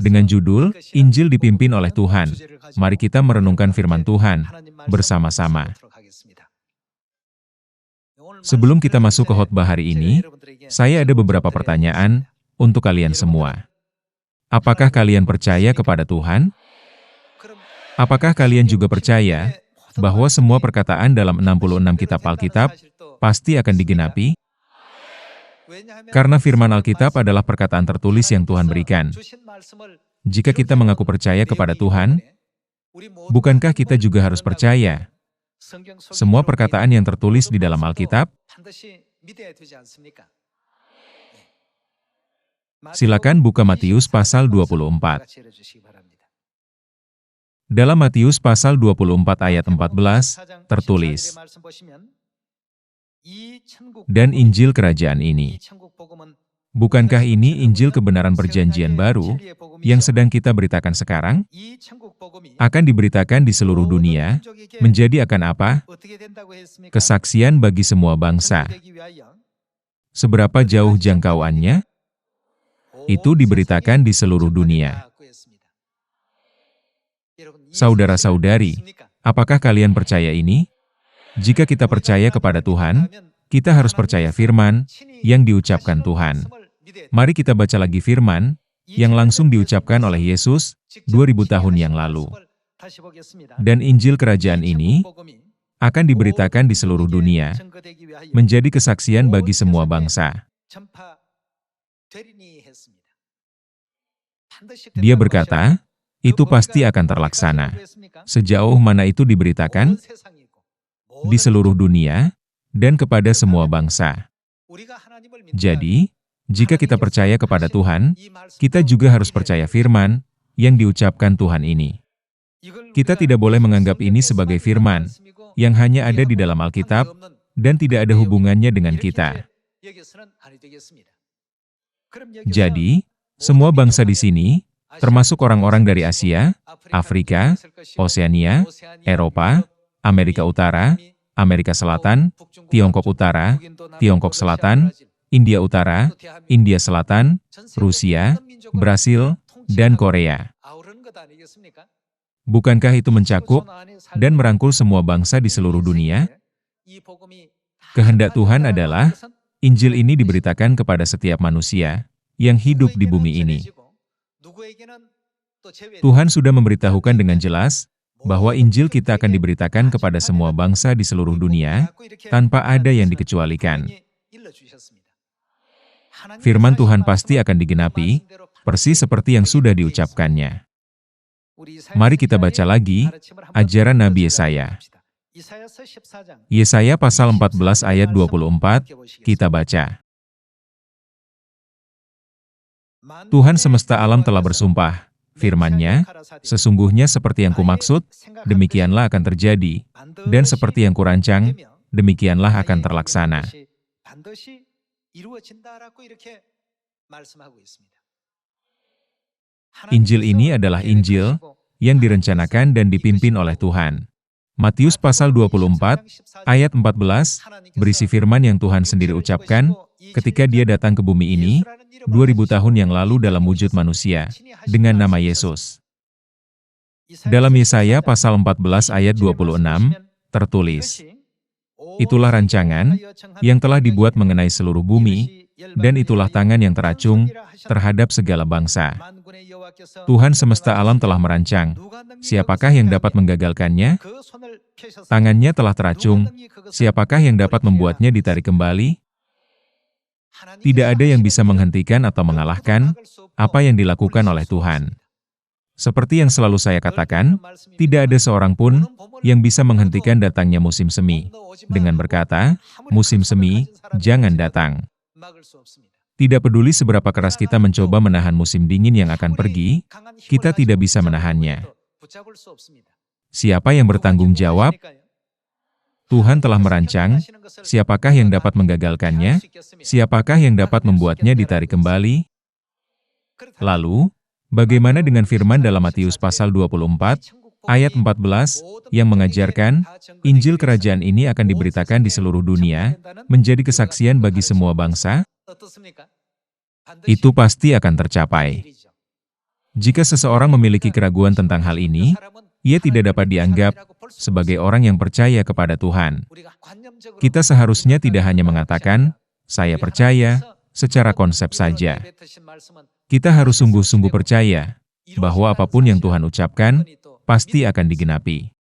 Dengan judul, Injil dipimpin oleh Tuhan. Mari kita merenungkan firman Tuhan bersama-sama. Sebelum kita masuk ke khotbah hari ini, saya ada beberapa pertanyaan untuk kalian semua. Apakah kalian percaya kepada Tuhan? Apakah kalian juga percaya bahwa semua perkataan dalam 66 kitab Alkitab pasti akan digenapi? Karena firman Alkitab adalah perkataan tertulis yang Tuhan berikan. Jika kita mengaku percaya kepada Tuhan, bukankah kita juga harus percaya semua perkataan yang tertulis di dalam Alkitab? Silakan buka Matius pasal 24. Dalam Matius pasal 24 ayat 14, tertulis, "Dan Injil kerajaan ini." Bukankah ini Injil kebenaran perjanjian baru yang sedang kita beritakan sekarang? Akan diberitakan di seluruh dunia, menjadi akan apa? Kesaksian bagi semua bangsa. Seberapa jauh jangkauannya? Itu diberitakan di seluruh dunia. Saudara-saudari, apakah kalian percaya ini? Jika kita percaya kepada Tuhan, kita harus percaya firman yang diucapkan Tuhan. Mari kita baca lagi firman yang langsung diucapkan oleh Yesus 2000 tahun yang lalu. Dan Injil kerajaan ini akan diberitakan di seluruh dunia, menjadi kesaksian bagi semua bangsa. Dia berkata, itu pasti akan terlaksana. Sejauh mana itu diberitakan? Di seluruh dunia, dan kepada semua bangsa. Jadi, jika kita percaya kepada Tuhan, kita juga harus percaya firman yang diucapkan Tuhan ini. Kita tidak boleh menganggap ini sebagai firman yang hanya ada di dalam Alkitab dan tidak ada hubungannya dengan kita. Jadi, semua bangsa di sini, termasuk orang-orang dari Asia, Afrika, Oseania, Eropa, Amerika Utara, Amerika Selatan, Tiongkok Utara, Tiongkok Selatan, India Utara, India Selatan, Rusia, Brasil, dan Korea. Bukankah itu mencakup dan merangkul semua bangsa di seluruh dunia? Kehendak Tuhan adalah Injil ini diberitakan kepada setiap manusia yang hidup di bumi ini. Tuhan sudah memberitahukan dengan jelas bahwa Injil kita akan diberitakan kepada semua bangsa di seluruh dunia, tanpa ada yang dikecualikan. Firman Tuhan pasti akan digenapi, persis seperti yang sudah diucapkannya. Mari kita baca lagi, ajaran Nabi Yesaya. Yesaya pasal 14 ayat 24, kita baca. Tuhan semesta alam telah bersumpah, firman-Nya, sesungguhnya seperti yang kumaksud, demikianlah akan terjadi, dan seperti yang kurancang, demikianlah akan terlaksana. Injil ini adalah Injil yang direncanakan dan dipimpin oleh Tuhan. Matius pasal 24, ayat 14, berisi firman yang Tuhan sendiri ucapkan ketika Dia datang ke bumi ini, 2000 tahun yang lalu dalam wujud manusia, dengan nama Yesus. Dalam Yesaya pasal 14 ayat 26, tertulis, "Itulah rancangan yang telah dibuat mengenai seluruh bumi, dan itulah tangan yang teracung terhadap segala bangsa." Tuhan semesta alam telah merancang. Siapakah yang dapat menggagalkannya? Tangannya telah teracung. Siapakah yang dapat membuatnya ditarik kembali? Tidak ada yang bisa menghentikan atau mengalahkan apa yang dilakukan oleh Tuhan. Seperti yang selalu saya katakan, tidak ada seorang pun yang bisa menghentikan datangnya musim semi, dengan berkata, "Musim semi, jangan datang." Tidak peduli seberapa keras kita mencoba menahan musim dingin yang akan pergi, kita tidak bisa menahannya. Siapa yang bertanggung jawab? Tuhan telah merancang, siapakah yang dapat menggagalkannya? Siapakah yang dapat membuatnya ditarik kembali? Lalu, bagaimana dengan firman dalam Matius pasal 24, ayat 14, yang mengajarkan, Injil kerajaan ini akan diberitakan di seluruh dunia, menjadi kesaksian bagi semua bangsa? Itu pasti akan tercapai. Jika seseorang memiliki keraguan tentang hal ini, ia tidak dapat dianggap sebagai orang yang percaya kepada Tuhan. Kita seharusnya tidak hanya mengatakan, "Saya percaya," secara konsep saja. Kita harus sungguh-sungguh percaya bahwa apapun yang Tuhan ucapkan pasti akan digenapi.